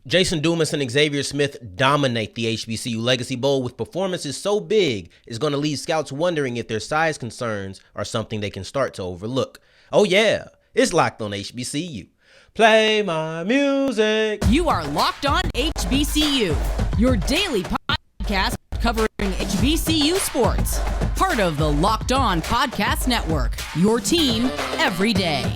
Jason Dumas and Xavier Smith dominate the HBCU Legacy Bowl with performances so big it's going to leave scouts wondering if their size concerns are something they can start to overlook. Oh yeah, it's Locked on HBCU. Play my music. You are Locked on HBCU, your daily podcast covering HBCU sports. Part of the Locked On Podcast Network, your team every day.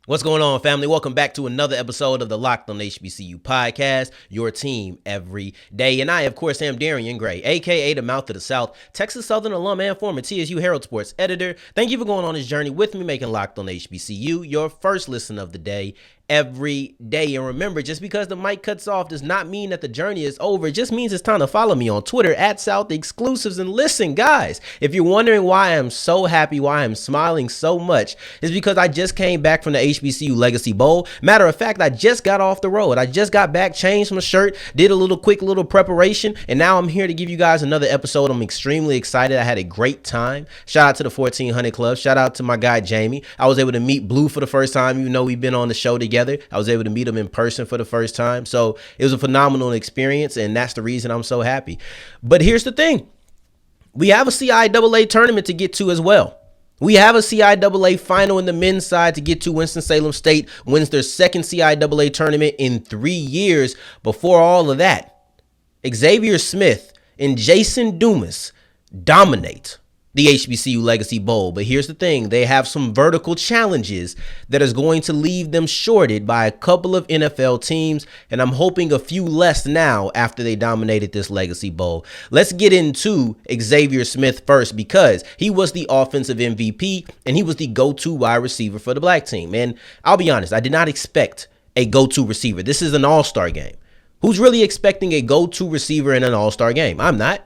What's going on, family? Welcome back to another episode of the Locked on HBCU podcast, your team every day. And I, of course, am Darian Gray, a.k.a. the Mouth of the South, Texas Southern alum and former TSU Herald Sports editor. Thank you for going on this journey with me, making Locked on HBCU your first listen of the day every day. And remember, just because the mic cuts off does not mean that the journey is over. It just means it's time to follow me on Twitter at South Exclusives. And listen, guys, if you're wondering why I'm so happy, why I'm smiling so much, is because I just came back from the HBCU Legacy Bowl. Matter of fact, I just got off the road. I just got back, changed my shirt, did a quick little preparation, and now I'm here to give you guys another episode. I'm extremely excited. I had a great time. Shout out to the 1400 Club. Shout out to my guy, Jamie. I was able to meet Blue for the first time, even though we've been on the show together. I was able to meet him in person for the first time. So it was a phenomenal experience, and that's the reason I'm so happy. But here's the thing. We have a CIAA tournament to get to as well. We have a CIAA final in the men's side to get to. Winston Salem State wins their second CIAA tournament in 3 years. Before all of that, Xavier Smith and Jason Dumas dominate the HBCU Legacy Bowl. But here's the thing. They have some vertical challenges that is going to leave them shorted by a couple of NFL teams, and I'm hoping a few less now after they dominated this Legacy Bowl. Let's get into Xavier Smith first, because he was the offensive MVP and he was the go-to wide receiver for the black team. And I'll be honest, I did not expect a go-to receiver. This is an all-star game. Who's really expecting a go-to receiver in an all-star game? I'm not.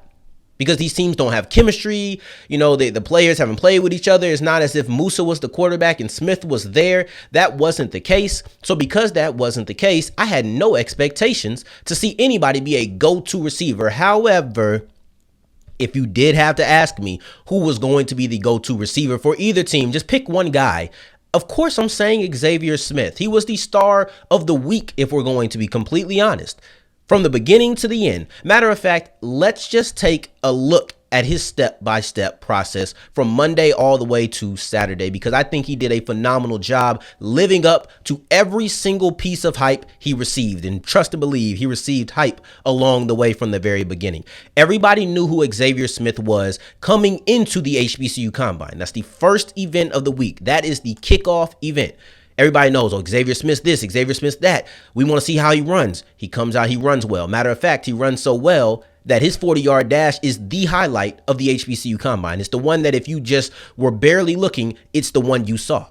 Because these teams don't have chemistry. You know, the players haven't played with each other. It's not as if Musa was the quarterback and Smith was there. That wasn't the case. So because that wasn't the case, I had no expectations to see anybody be a go-to receiver. However, if you did have to ask me who was going to be the go-to receiver for either team, just pick one guy. Of course, I'm saying Xavier Smith. He was the star of the week, if we're going to be completely honest. From the beginning to the end. Matter of fact, let's just take a look at his step-by-step process from Monday all the way to Saturday, because I think he did a phenomenal job living up to every single piece of hype he received. And trust and believe, he received hype along the way from the very beginning. Everybody knew who Xavier Smith was coming into the HBCU Combine. That's the first event of the week. That is the kickoff event. Everybody knows, oh, Xavier Smith's this, Xavier Smith's that. We want to see how he runs. He comes out, he runs well. Matter of fact, he runs so well that his 40-yard dash is the highlight of the HBCU Combine. It's the one that if you just were barely looking, it's the one you saw.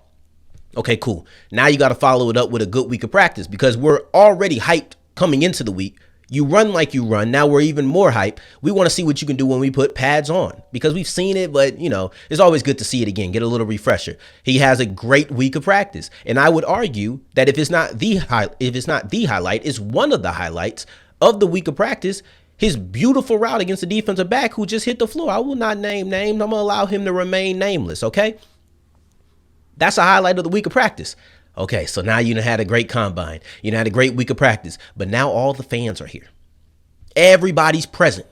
Okay, cool. Now you got to follow it up with a good week of practice, because we're already hyped coming into the week. You run like you run. Now we're even more hype. We want to see what you can do when we put pads on, because we've seen it, but you know, it's always good to see it again, get a little refresher. He has a great week of practice. And I would argue that if it's not the highlight, it's one of the highlights of the week of practice. His beautiful route against the defensive back who just hit the floor. I will not name names. I'm going to allow him to remain nameless. Okay. That's a highlight of the week of practice. Okay, so now you had a great combine. You had a great week of practice. But now all the fans are here. Everybody's present.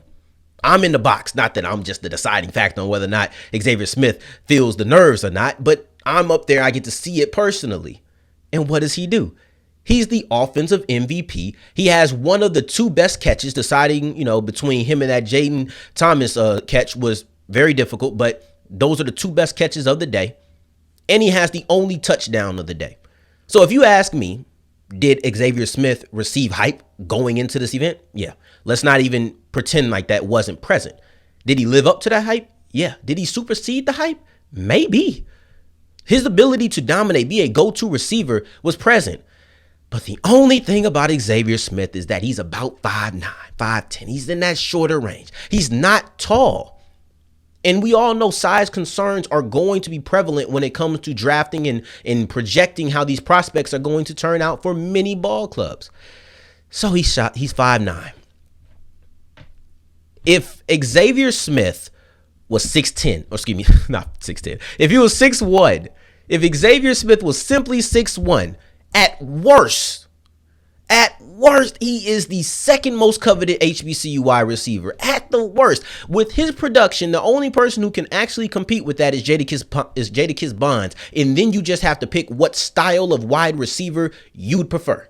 I'm in the box. Not that I'm just the deciding factor on whether or not Xavier Smith feels the nerves or not, but I'm up there. I get to see it personally. And what does he do? He's the offensive MVP. He has one of the two best catches. Deciding, between him and that Jaden Thomas catch was very difficult, but those are the two best catches of the day. And he has the only touchdown of the day. So if you ask me, did Xavier Smith receive hype going into this event? Yeah. Let's not even pretend like that wasn't present. Did he live up to that hype? Yeah. Did he supersede the hype? Maybe. His ability to dominate, be a go-to receiver was present. But the only thing about Xavier Smith is that he's about 5'9", 5'10". He's in that shorter range. He's not tall. And we all know size concerns are going to be prevalent when it comes to drafting and projecting how these prospects are going to turn out for many ball clubs. So he's 5'9". If Xavier Smith was 6'10", or excuse me, not 6'10", if he was 6'1", if Xavier Smith was simply 6'1", at worst, he is the second most coveted HBCU wide receiver. At the worst, with his production, the only person who can actually compete with that is Jadakiss Bonds. And then you just have to pick what style of wide receiver you'd prefer.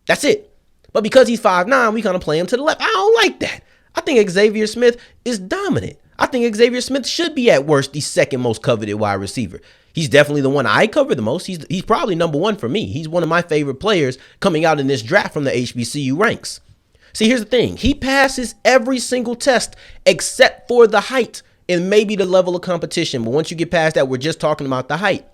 That's it. But because he's 5'9", we kind of play him to the left. I don't like that. I think Xavier Smith is dominant. I think Xavier Smith should be at worst the second most coveted wide receiver. He's definitely the one I cover the most. He's probably number one for me. He's one of my favorite players coming out in this draft from the HBCU ranks. See, here's the thing. He passes every single test except for the height and maybe the level of competition. But once you get past that, we're just talking about the height.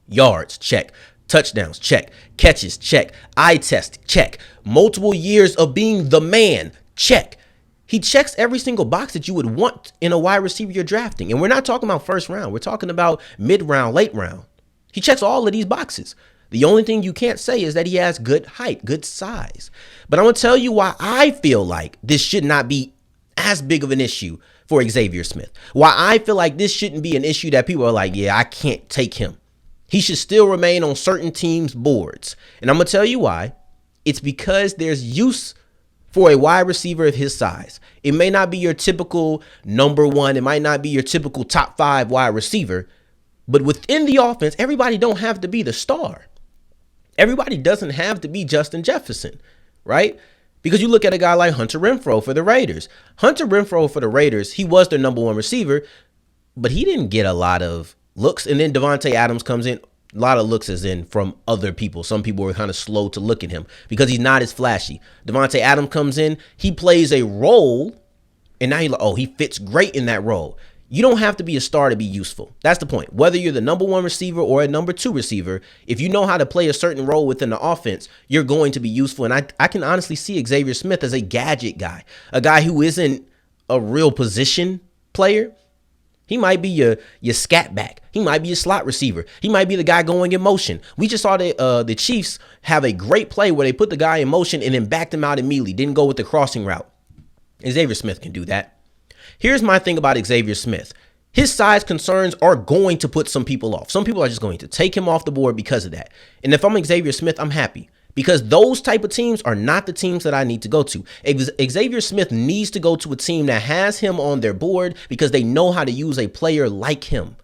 Yards, check. Touchdowns, check. Catches, check. Eye test, check. Multiple years of being the man, check. He checks every single box that you would want in a wide receiver you're drafting. And we're not talking about first round. We're talking about mid-round, late round. He checks all of these boxes. The only thing you can't say is that he has good height, good size. But I'm going to tell you why I feel like this should not be as big of an issue for Xavier Smith. Why I feel like this shouldn't be an issue that people are like, yeah, I can't take him. He should still remain on certain teams' boards. And I'm going to tell you why. It's because there's use for a wide receiver of his size. It may not be your typical number one. It might not be your typical top 5 wide receiver. But within the offense, everybody don't have to be the star. Everybody doesn't have to be Justin Jefferson, right? Because you look at a guy like Hunter Renfrow for the Raiders. Hunter Renfrow for the Raiders, he was their number one receiver, but he didn't get a lot of looks. And then Devontae Adams comes in. A lot of looks as in from other people. Some people were kind of slow to look at him because he's not as flashy. Devontae Adams comes in, he plays a role, and now you're like, oh, he fits great in that role. You don't have to be a star to be useful. That's the point. Whether you're the number one receiver or a number 2 receiver, if you know how to play a certain role within the offense, you're going to be useful. And I can honestly see Xavier Smith as a gadget guy, a guy who isn't a real position player. He might be your scat back. He might be a slot receiver. He might be the guy going in motion. We just saw the Chiefs have a great play where they put the guy in motion and then backed him out immediately. Didn't go with the crossing route. Xavier Smith can do that. Here's my thing about Xavier Smith. His size concerns are going to put some people off. Some people are just going to take him off the board because of that. And if I'm Xavier Smith, I'm happy. Because those type of teams are not the teams that I need to go to. Xavier Smith needs to go to a team that has him on their board because they know how to use a player like him.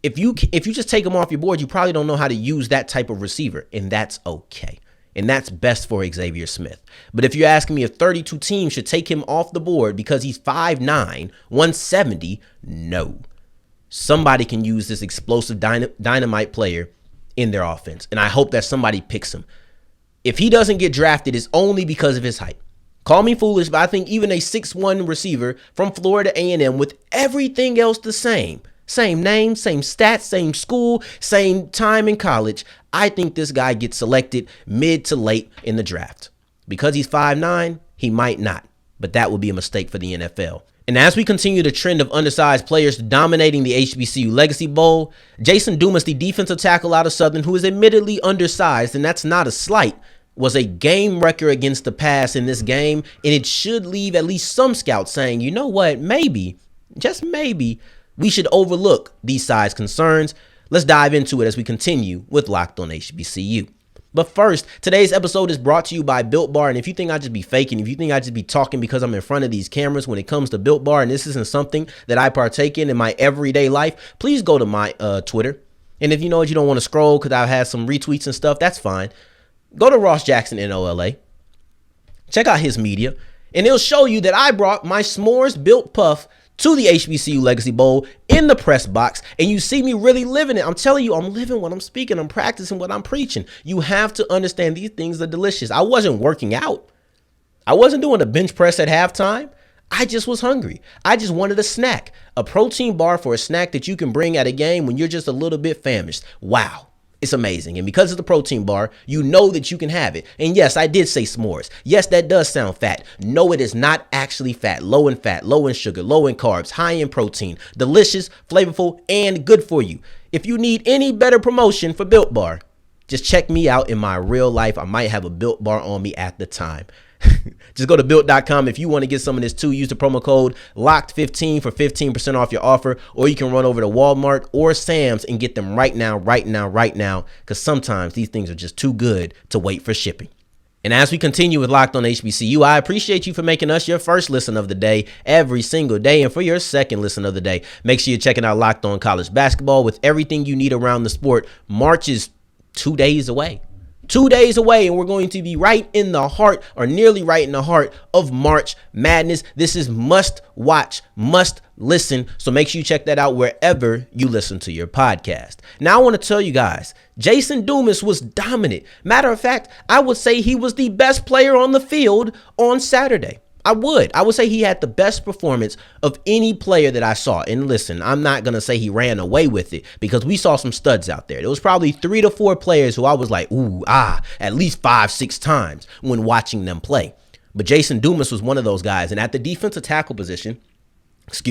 If you just take him off your board, you probably don't know how to use that type of receiver, and that's okay. And that's best for Xavier Smith. But if you're asking me if 32 teams should take him off the board because he's 5'9", 170, no. Somebody can use this explosive dynamite player in their offense. And I hope that somebody picks him. If he doesn't get drafted, it's only because of his height. Call me foolish, but I think even a 6'1" receiver from Florida A&M with everything else the same name, same stats, same school, same time in college, I think this guy gets selected mid to late in the draft. Because he's 5'9", he might not. But that would be a mistake for the NFL. And as we continue the trend of undersized players dominating the HBCU Legacy Bowl, Jason Dumas, the defensive tackle out of Southern, who is admittedly undersized, and that's not a slight, was a game wrecker against the pass in this game, and it should leave at least some scouts saying, you know what, maybe, just maybe, we should overlook these size concerns. Let's dive into it as we continue with Locked on HBCU. But first, today's episode is brought to you by Built Bar. And if you think I just be faking, if you think I just be talking because I'm in front of these cameras when it comes to Built Bar, and this isn't something that I partake in my everyday life, please go to my Twitter. And if you know what, you don't want to scroll because I've had some retweets and stuff, that's fine. Go to Ross Jackson NOLA. Check out his media. And it'll show you that I brought my s'mores built puff to the HBCU Legacy Bowl in the press box, and you see me really living it. I'm telling you, I'm living what I'm speaking. I'm practicing what I'm preaching. You have to understand these things are delicious. I wasn't working out. I wasn't doing a bench press at halftime. I just was hungry. I just wanted a snack, a protein bar for a snack that you can bring at a game when you're just a little bit famished. Wow. It's amazing. And because of the protein bar, you know that you can have it. And yes, I did say s'mores. Yes, that does sound fat. No, it is not actually fat. Low in sugar, low in carbs, high in protein, delicious, flavorful, and good for you. If you need any better promotion for Built Bar, Just check me out in my real life. I might have a Built Bar on me at the time. Just go to built.com if you want to get some of this too. Use the promo code LOCKED15 for 15% off your offer, or you can run over to Walmart or Sam's and get them right now, because sometimes these things are just too good to wait for shipping. And as we continue with Locked on HBCU, I appreciate you for making us your first listen of the day every single day. And for your second listen of the day, make sure you're checking out Locked on College Basketball with everything you need around the sport. March is 2 days away. 2 days away, and we're going to be right in the heart, or nearly right in the heart of March Madness. This is must watch, must listen. So make sure you check that out wherever you listen to your podcast. Now, I want to tell you guys, Jason Dumas was dominant. Matter of fact, I would say he was the best player on the field on Saturday. I would say he had the best performance of any player that I saw. And listen, I'm not going to say he ran away with it, because we saw some studs out there. There was probably 3 to 4 players who I was like, at least 5-6 times when watching them play. But Jason Dumas was one of those guys. And at the defensive tackle position, to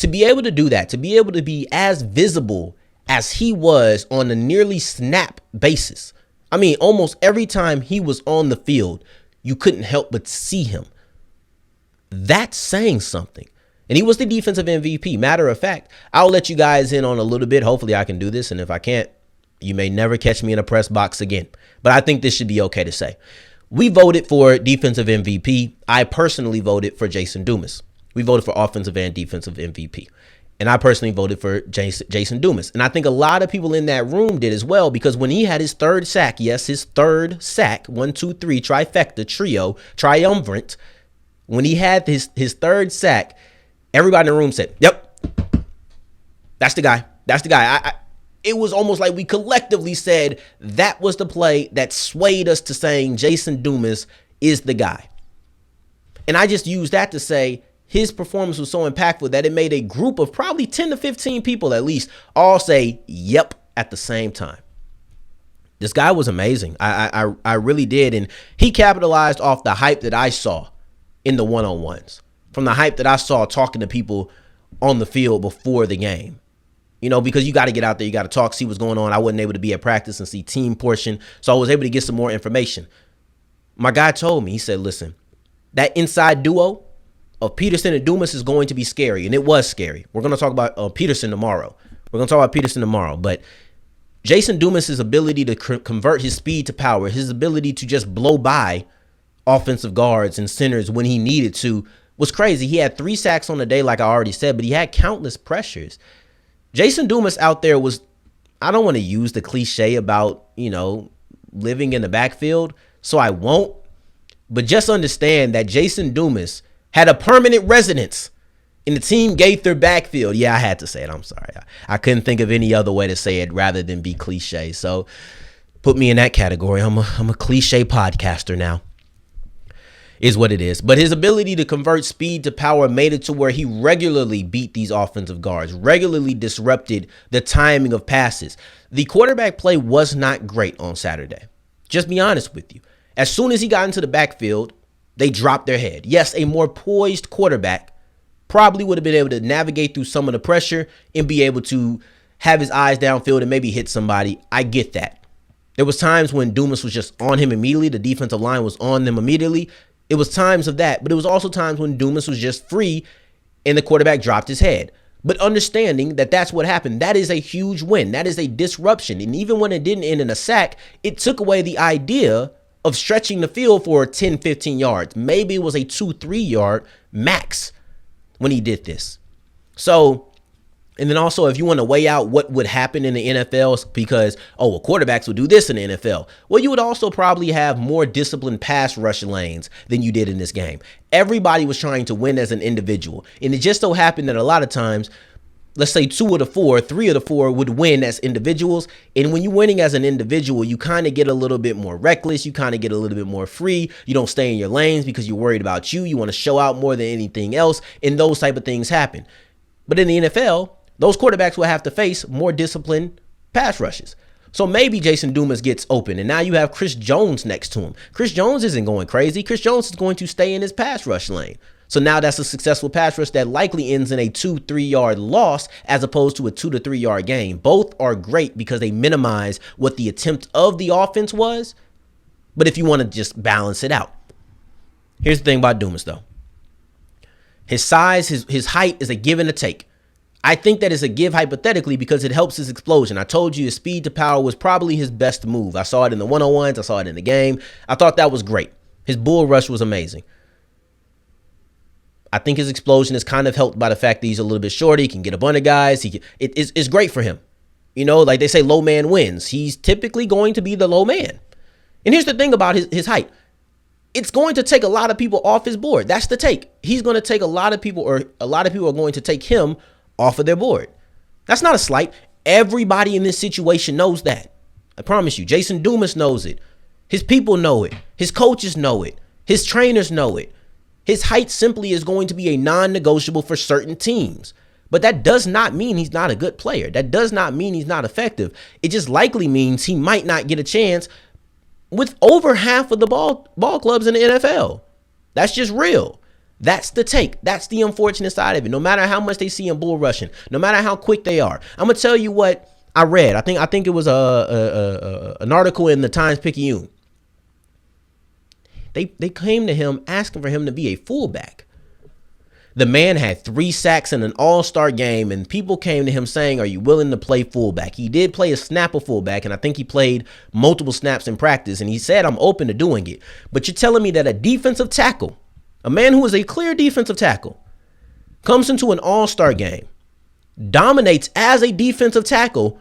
be able to do that, to be able to be as visible as he was on a nearly snap basis. I mean, almost every time he was on the field, you couldn't help but see him. That's saying something. And he was the defensive MVP. Matter of fact, I'll let you guys in on a little bit. Hopefully I can do this. And if I can't, you may never catch me in a press box again. But I think this should be okay to say. We voted for defensive MVP. I personally voted for Jason Dumas. We voted for offensive and defensive MVP. And I personally voted for Jason Dumas. And I think a lot of people in that room did as well, because when he had his third sack, his third sack, 1, 2, 3, trifecta, trio, triumvirate, when he had his third sack, everybody in the room said, yep, that's the guy. That's the guy. It was almost like we collectively said that was the play that swayed us to saying Jason Dumas is the guy. And I just use that to say, his performance was so impactful that it made a group of probably 10 to 15 people at least all say, yep, at the same time. This guy was amazing. I really did. And he capitalized off the hype that I saw in the one-on-ones, from the hype that I saw talking to people on the field before the game. You know, because you got to get out there, you got to talk, see what's going on. I wasn't able to be at practice and see team portion, so I was able to get some more information. My guy told me, he said, listen, that inside duo of Peterson and Dumas is going to be scary, and it was scary. We're going to talk about Peterson tomorrow. But Jason Dumas' ability to convert his speed to power, his ability to just blow by offensive guards and centers when he needed to, was crazy. He had 3 sacks on the day, like I already said, but he had countless pressures. Jason Dumas out there was, I don't want to use the cliche about, living in the backfield, so I won't. But just understand that Jason Dumas had a permanent residence in the Team Gaither backfield. Yeah, I had to say it. I'm sorry. I couldn't think of any other way to say it rather than be cliche. So put me in that category. I'm a cliche podcaster now. Is what it is. But his ability to convert speed to power made it to where he regularly beat these offensive guards, regularly disrupted the timing of passes. The quarterback play was not great on Saturday. Just be honest with you. As soon as he got into the backfield, they dropped their head. Yes, a more poised quarterback probably would have been able to navigate through some of the pressure and be able to have his eyes downfield and maybe hit somebody. I get that. There was times when Dumas was just on him immediately. The defensive line was on them immediately. It was times of that, but it was also times when Dumas was just free and the quarterback dropped his head. But understanding that that's what happened, that is a huge win. That is a disruption. And even when it didn't end in a sack, it took away the idea of stretching the field for 10, 15 yards. Maybe it was a 2-3 yard max when he did this. So, and then also if you want to weigh out what would happen in the NFL, because, quarterbacks would do this in the NFL. Well, you would also probably have more disciplined pass rush lanes than you did in this game. Everybody was trying to win as an individual. And it just so happened that a lot of times, let's say 3 of the 4 would win as individuals. And when you're winning as an individual, you kind of get a little bit more reckless. You kind of get a little bit more free. You don't stay in your lanes because you're worried about you. You want to show out more than anything else. And those type of things happen. But in the NFL, those quarterbacks will have to face more disciplined pass rushes. So maybe Jason Dumas gets open, and now you have Chris Jones next to him. Chris Jones isn't going crazy. Chris Jones is going to stay in his pass rush lane. So now that's a successful pass rush that likely ends in a 2-3 yard loss as opposed to a 2 to 3 yard gain. Both are great because they minimize what the attempt of the offense was. But if you want to just balance it out, here's the thing about Dumas, though. His size, his height is a give and a take. I think that is a give hypothetically because it helps his explosion. I told you his speed to power was probably his best move. I saw it in the one-on-ones. I saw it in the game. I thought that was great. His bull rush was amazing. I think his explosion is kind of helped by the fact that he's a little bit shorter. He can get up under guys. It's great for him. You know, like they say, low man wins. He's typically going to be the low man. And here's the thing about his height. It's going to take a lot of people off his board. That's the take. He's going to take a lot of people, or a lot of people are going to take him off of their board. That's not a slight. Everybody in this situation knows that. I promise you. Jason Dumas knows it. His people know it. His coaches know it. His trainers know it. His height simply is going to be a non-negotiable for certain teams. But that does not mean he's not a good player. That does not mean he's not effective. It just likely means he might not get a chance with over half of the ball clubs in the NFL. That's just real. That's the take. That's the unfortunate side of it. No matter how much they see him bull rushing, no matter how quick they are. I'm going to tell you what I read. I think it was an article in the Times-Picayune. They came to him asking for him to be a fullback. The man had 3 sacks in an all-star game, and people came to him saying, are you willing to play fullback? He did play a snap of fullback, and I think he played multiple snaps in practice, and he said, I'm open to doing it. But you're telling me that a defensive tackle, a man who is a clear defensive tackle, comes into an all-star game, dominates as a defensive tackle,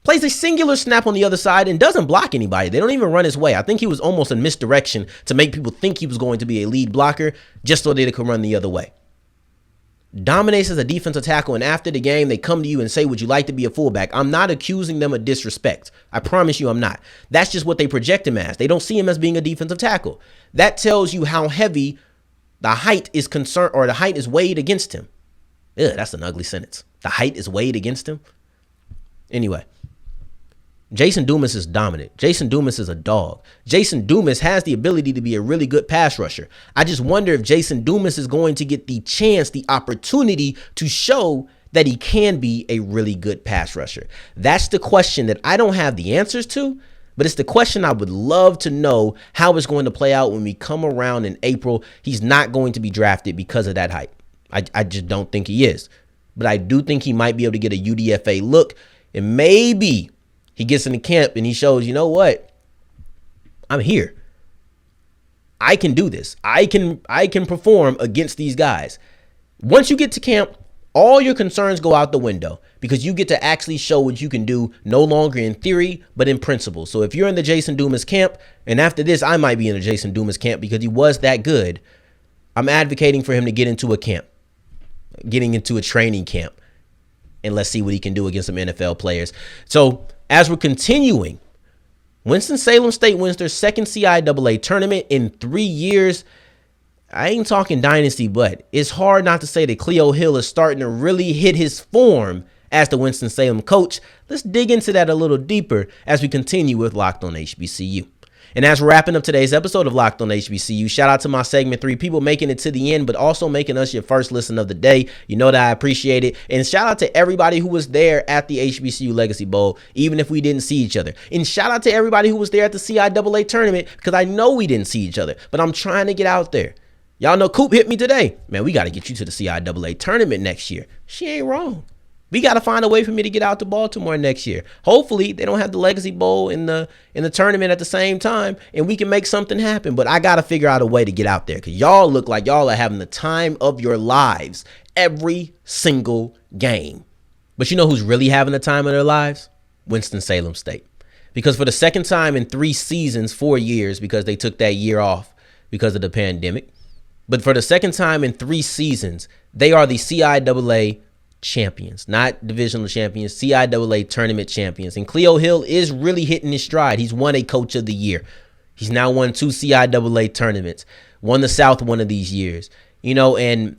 plays a singular snap on the other side, and doesn't block anybody. They don't even run his way. I think he was almost in misdirection to make people think he was going to be a lead blocker just so they could run the other way. Dominates as a defensive tackle, and after the game, they come to you and say, would you like to be a fullback? I'm not accusing them of disrespect. I promise you I'm not. That's just what they project him as. They don't see him as being a defensive tackle. That tells you how heavy the height is concerned, or the height is weighed against him. Ugh, that's an ugly sentence. The height is weighed against him. Anyway, Jason Dumas is dominant. Jason Dumas is a dog. Jason Dumas has the ability to be a really good pass rusher. I just wonder if Jason Dumas is going to get the chance, the opportunity to show that he can be a really good pass rusher. That's the question that I don't have the answers to, but it's the question I would love to know how it's going to play out when we come around in April. He's not going to be drafted because of that height. I just don't think he is. But I do think he might be able to get a UDFA look, and maybe he gets into camp and he shows, you know what? I'm here. I can do this. I can perform against these guys. Once you get to camp, all your concerns go out the window because you get to actually show what you can do, no longer in theory, but in principle. So if you're in the Jason Dumas camp, and after this, I might be in the Jason Dumas camp because he was that good, I'm advocating for him to get into a camp, getting into a training camp, and let's see what he can do against some NFL players. So as we're continuing, Winston-Salem State wins their second CIAA tournament in 3 years. I ain't talking dynasty, but it's hard not to say that Cleo Hill is starting to really hit his form as the Winston-Salem coach. Let's dig into that a little deeper as we continue with Locked on HBCU. And as we're wrapping up today's episode of Locked on HBCU, shout out to my segment 3, people making it to the end, but also making us your first listen of the day. You know that I appreciate it. And shout out to everybody who was there at the HBCU Legacy Bowl, even if we didn't see each other. And shout out to everybody who was there at the CIAA tournament, because I know we didn't see each other, but I'm trying to get out there. Y'all know Coop hit me today. Man, we got to get you to the CIAA tournament next year. She ain't wrong. We got to find a way for me to get out to Baltimore next year. Hopefully, they don't have the Legacy Bowl in the tournament at the same time, and we can make something happen. But I got to figure out a way to get out there because y'all look like y'all are having the time of your lives every single game. But you know who's really having the time of their lives? Winston-Salem State. Because for the second time in 3 seasons, 4 years, because they took that year off because of the pandemic, but for the second time in 3 seasons, they are the CIAA champions, not divisional champions, CIAA tournament champions. And Cleo Hill is really hitting his stride. He's won a coach of the year. He's now won 2 CIAA tournaments, won the South one of these years. You know, and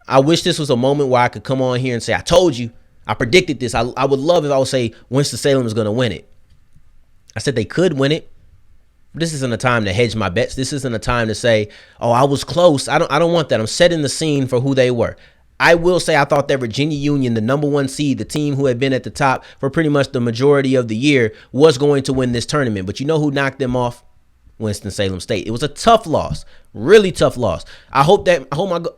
I wish this was a moment where I could come on here and say, I told you, I predicted this. I would love if I would say Winston-Salem is going to win it. I said they could win it. This isn't a time to hedge my bets. This isn't a time to say, oh, I was close. I don't want that. I'm setting the scene for who they were. I will say I thought that Virginia Union, the number 1 seed, the team who had been at the top for pretty much the majority of the year, was going to win this tournament. But you know who knocked them off? Winston Salem State. It was a tough loss, really tough loss. I hope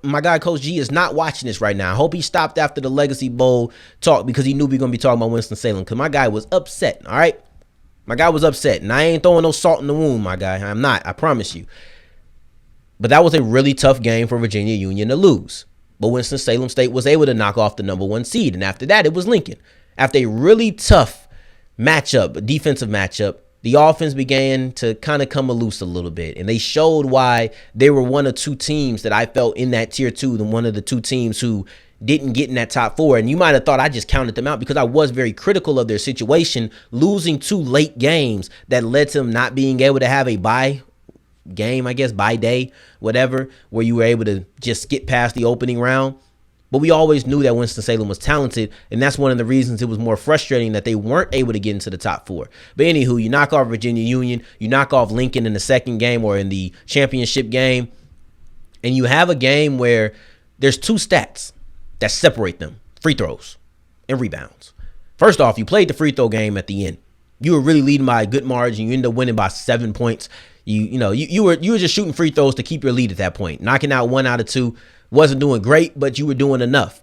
my guy Coach G is not watching this right now. I hope he stopped after the Legacy Bowl talk because he knew we were going to be talking about Winston Salem, because my guy was upset, all right? My guy was upset, and I ain't throwing no salt in the wound, my guy. I'm not, I promise you. But that was a really tough game for Virginia Union to lose. But Winston-Salem State was able to knock off the number 1 seed. And after that, it was Lincoln. After a really tough matchup, a defensive matchup, the offense began to kind of come loose a little bit. And they showed why they were one of 2 teams that I felt in that tier 2, than one of the 2 teams who didn't get in that top 4. And you might have thought I just counted them out because I was very critical of their situation, losing 2 late games that led to them not being able to have a bye game, I guess, bye day, whatever, where you were able to just skip past the opening round. But we always knew that Winston-Salem was talented, and that's one of the reasons it was more frustrating that they weren't able to get into the top 4. But anywho, you knock off Virginia Union, you knock off Lincoln in the second game or in the championship game, and you have a game where there's 2 stats that separate them: free throws and rebounds. First off, you played the free throw game at the end. You were really leading by a good margin. You ended up winning by 7 points. You were just shooting free throws to keep your lead at that point. Knocking out 1 out of 2 wasn't doing great, but you were doing enough.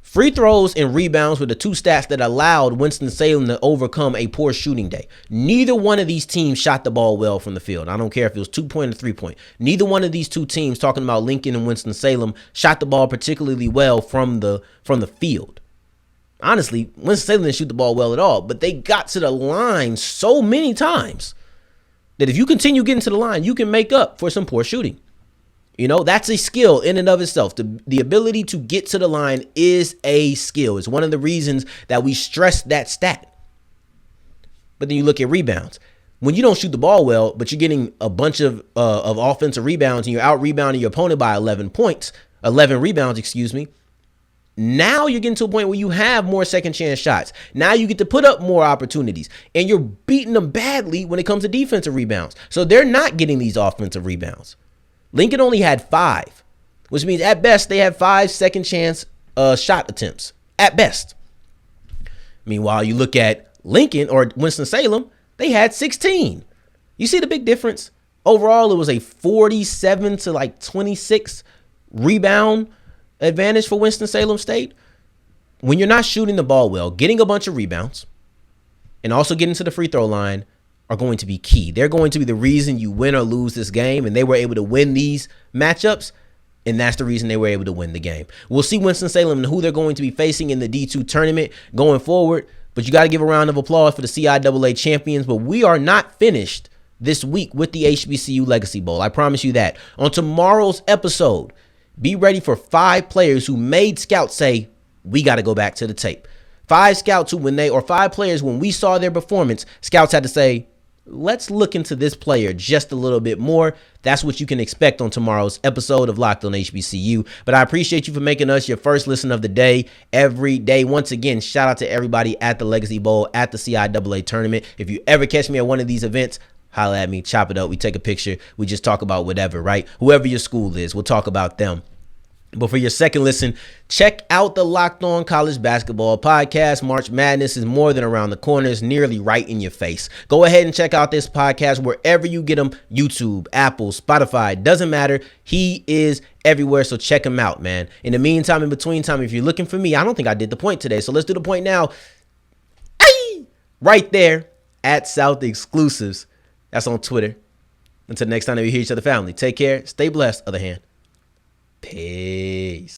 Free throws and rebounds were the 2 stats that allowed Winston-Salem to overcome a poor shooting day. Neither one of these teams shot the ball well from the field. I don't care if it was 2-point or 3-point. Neither one of these 2 teams, talking about Lincoln and Winston-Salem, shot the ball particularly well from the field. Honestly, Winston-Salem didn't shoot the ball well at all, but they got to the line so many times that if you continue getting to the line, you can make up for some poor shooting. That's a skill in and of itself. The ability to get to the line is a skill. It's one of the reasons that we stress that stat. But then you look at rebounds. When you don't shoot the ball well, but you're getting a bunch of offensive rebounds and you're out rebounding your opponent by 11 rebounds, now you're getting to a point where you have more second chance shots. Now you get to put up more opportunities, and you're beating them badly when it comes to defensive rebounds. So they're not getting these offensive rebounds. Lincoln only had 5, which means at best they had 5 second chance shot attempts, at best. Meanwhile, you look at Lincoln or Winston-Salem, they had 16. You see the big difference? Overall, it was a 47 to 26 rebound advantage for Winston-Salem State. When you're not shooting the ball well, getting a bunch of rebounds and also getting to the free throw line are going to be key. They're going to be the reason you win or lose this game, and they were able to win these matchups, and that's the reason they were able to win the game. We'll see Winston-Salem and who they're going to be facing in the D2 tournament going forward, but you got to give a round of applause for the CIAA champions. But we are not finished this week with the HBCU Legacy Bowl. I promise you that. On tomorrow's episode, be ready for 5 players who made scouts say, we got to go back to the tape. 5 scouts who, 5 players, when we saw their performance, scouts had to say, let's look into this player just a little bit more. That's what you can expect on tomorrow's episode of Locked on HBCU. But I appreciate you for making us your first listen of the day every day. Once again, shout out to everybody at the Legacy Bowl, at the CIAA tournament. If you ever catch me at one of these events, holla at me, chop it up. We take a picture. We just talk about whatever, right? Whoever your school is, we'll talk about them. But for your second listen, check out the Locked On College Basketball podcast. March Madness is more than around the corner. It's nearly right in your face. Go ahead and check out this podcast wherever you get them. YouTube, Apple, Spotify, doesn't matter. He is everywhere, so check him out, man. In the meantime, in between time, if you're looking for me, I don't think I did the point today, so let's do the point now. Aye! Right there at South Exclusives. That's on Twitter. Until next time that we hear each other, family, take care. Stay blessed. Other hand. Peace.